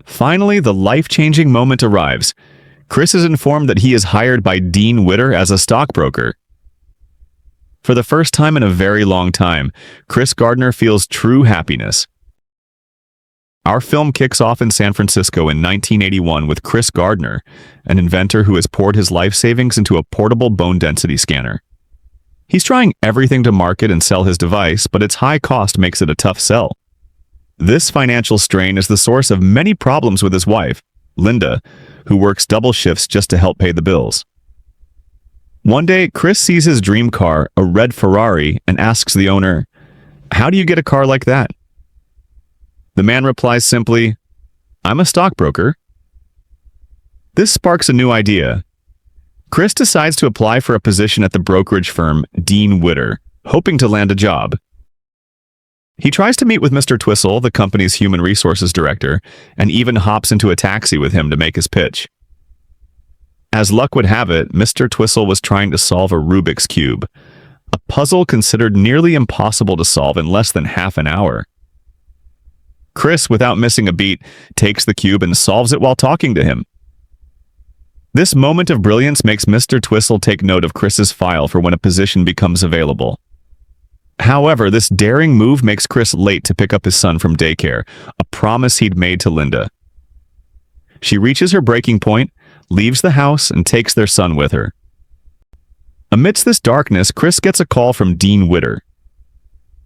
Finally, the life-changing moment arrives. Chris is informed that he is hired by Dean Witter as a stockbroker. For the first time in a very long time, Chris Gardner feels true happiness. Our film kicks off in San Francisco in 1981 with Chris Gardner, an inventor who has poured his life savings into a portable bone density scanner. He's trying everything to market and sell his device, but its high cost makes it a tough sell. This financial strain is the source of many problems with his wife, Linda, who works double shifts just to help pay the bills. One day, Chris sees his dream car, a red Ferrari, and asks the owner, "How do you get a car like that?" The man replies simply, "I'm a stockbroker." This sparks a new idea. Chris decides to apply for a position at the brokerage firm Dean Witter, hoping to land a job. He tries to meet with Mr. Twistle, the company's human resources director, and even hops into a taxi with him to make his pitch. As luck would have it, Mr. Twistle was trying to solve a Rubik's Cube, a puzzle considered nearly impossible to solve in less than half an hour. Chris, without missing a beat, takes the cube and solves it while talking to him. This moment of brilliance makes Mr. Twistle take note of Chris's file for when a position becomes available. However, this daring move makes Chris late to pick up his son from daycare, a promise he'd made to Linda. She reaches her breaking point, leaves the house, and takes their son with her. Amidst this darkness, Chris gets a call from Dean Witter.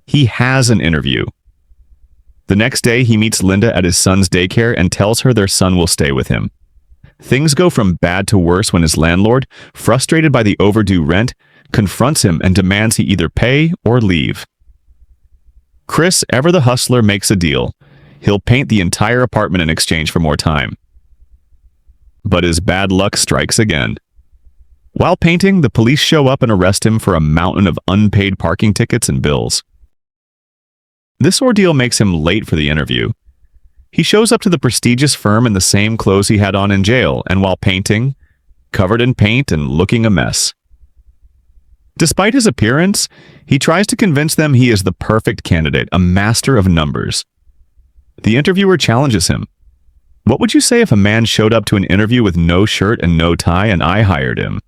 He has an interview. The next day, he meets Linda at his son's daycare and tells her their son will stay with him. Things go from bad to worse when his landlord, frustrated by the overdue rent, confronts him and demands he either pay or leave. Chris, ever the hustler, makes a deal. He'll paint the entire apartment in exchange for more time. But his bad luck strikes again. While painting, the police show up and arrest him for a mountain of unpaid parking tickets and bills. This ordeal makes him late for the interview. He shows up to the prestigious firm in the same clothes he had on in jail, and while painting, covered in paint and looking a mess. Despite his appearance, he tries to convince them he is the perfect candidate, a master of numbers. The interviewer challenges him. "What would you say if a man showed up to an interview with no shirt and no tie and I hired him?"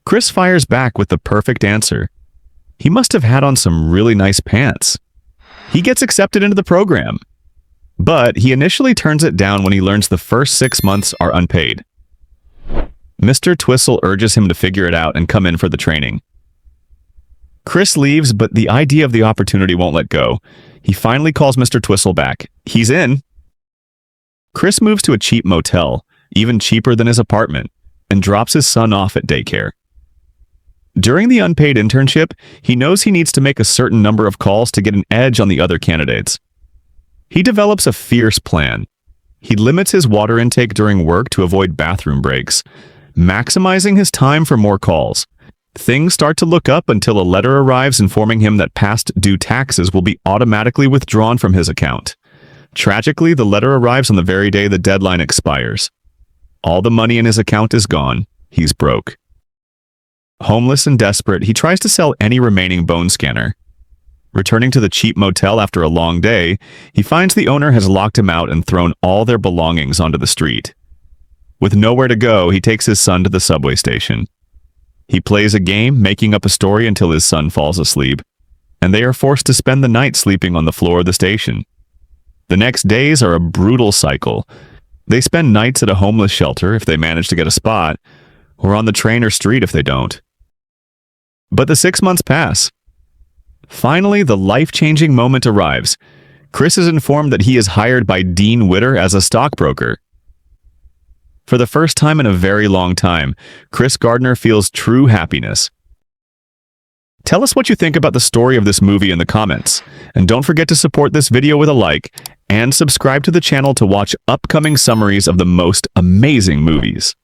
Chris fires back with the perfect answer. He must have had on some really nice pants. He gets accepted into the program. But he initially turns it down when he learns the first 6 months are unpaid. Mr. Twistle urges him to figure it out and come in for the training. Chris leaves, but the idea of the opportunity won't let go. He finally calls Mr. Twistle back. He's in. Chris moves to a cheap motel, even cheaper than his apartment, and drops his son off at daycare. During the unpaid internship, he knows he needs to make a certain number of calls to get an edge on the other candidates. He develops a fierce plan. He limits his water intake during work to avoid bathroom breaks, maximizing his time for more calls. Things start to look up until a letter arrives informing him that past due taxes will be automatically withdrawn from his account. Tragically, the letter arrives on the very day the deadline expires. All the money in his account is gone. He's broke. Homeless and desperate, he tries to sell any remaining bone scanner. Returning to the cheap motel after a long day, he finds the owner has locked him out and thrown all their belongings onto the street. With nowhere to go, he takes his son to the subway station. He plays a game, making up a story until his son falls asleep, and they are forced to spend the night sleeping on the floor of the station. The next days are a brutal cycle. They spend nights at a homeless shelter if they manage to get a spot, or on the train or street if they don't. But the 6 months pass. Finally, the life-changing moment arrives. Chris is informed that he is hired by Dean Witter as a stockbroker. For the first time in a very long time, Chris Gardner feels true happiness. Tell us what you think about the story of this movie in the comments, and don't forget to support this video with a like, and subscribe to the channel to watch upcoming summaries of the most amazing movies.